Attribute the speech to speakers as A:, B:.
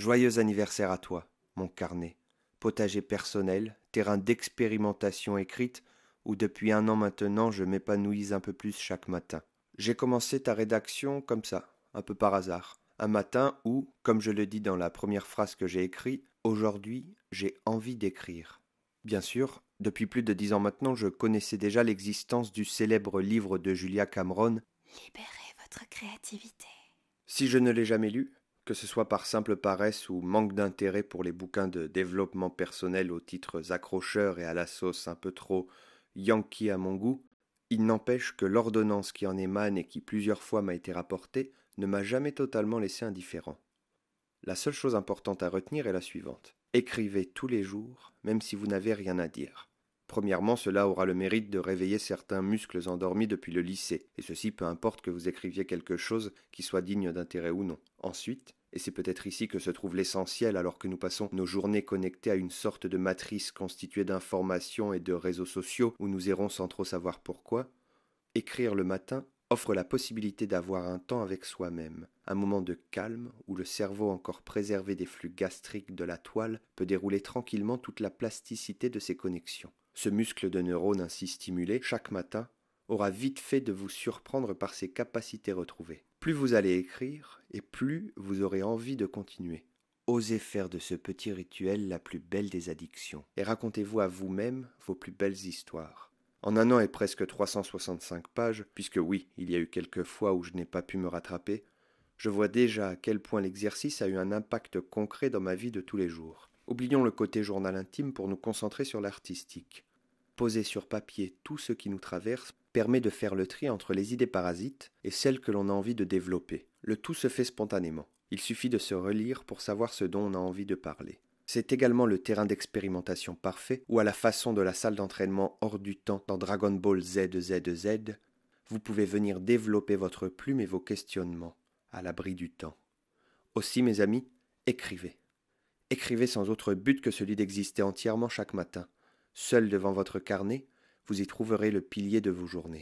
A: Joyeux anniversaire à toi, mon carnet. Potager personnel, terrain d'expérimentation écrite, où depuis 1 an maintenant je m'épanouis un peu plus chaque matin. J'ai commencé ta rédaction comme ça, un peu par hasard. Un matin où, comme je le dis dans la première phrase que j'ai écrite, aujourd'hui j'ai envie d'écrire. Bien sûr, depuis plus de 10 ans maintenant, je connaissais déjà l'existence du célèbre livre de Julia Cameron.
B: Libérez votre créativité.
A: Si je ne l'ai jamais lu, que ce soit par simple paresse ou manque d'intérêt pour les bouquins de développement personnel aux titres accrocheurs et à la sauce un peu trop yankee à mon goût, il n'empêche que l'ordonnance qui en émane et qui plusieurs fois m'a été rapportée ne m'a jamais totalement laissé indifférent. La seule chose importante à retenir est la suivante. Écrivez tous les jours, même si vous n'avez rien à dire. Premièrement, cela aura le mérite de réveiller certains muscles endormis depuis le lycée, et ceci peu importe que vous écriviez quelque chose qui soit digne d'intérêt ou non. Ensuite, et c'est peut-être ici que se trouve l'essentiel alors que nous passons nos journées connectées à une sorte de matrice constituée d'informations et de réseaux sociaux où nous errons sans trop savoir pourquoi, écrire le matin offre la possibilité d'avoir un temps avec soi-même, un moment de calme où le cerveau encore préservé des flux gastriques de la toile peut dérouler tranquillement toute la plasticité de ses connexions. Ce muscle de neurones ainsi stimulé chaque matin aura vite fait de vous surprendre par ses capacités retrouvées. Plus vous allez écrire, et plus vous aurez envie de continuer. Osez faire de ce petit rituel la plus belle des addictions, et racontez-vous à vous-même vos plus belles histoires. En 1 an et presque 365 pages, puisque oui, il y a eu quelques fois où je n'ai pas pu me rattraper, je vois déjà à quel point l'exercice a eu un impact concret dans ma vie de tous les jours. Oublions le côté journal intime pour nous concentrer sur l'artistique. Poser sur papier tout ce qui nous traverse permet de faire le tri entre les idées parasites et celles que l'on a envie de développer. Le tout se fait spontanément. Il suffit de se relire pour savoir ce dont on a envie de parler. C'est également le terrain d'expérimentation parfait où, à la façon de la salle d'entraînement hors du temps dans Dragon Ball ZZZ, vous pouvez venir développer votre plume et vos questionnements à l'abri du temps. Aussi, mes amis, écrivez. Écrivez sans autre but que celui d'exister entièrement chaque matin. Seul devant votre carnet, vous y trouverez le pilier de vos journées.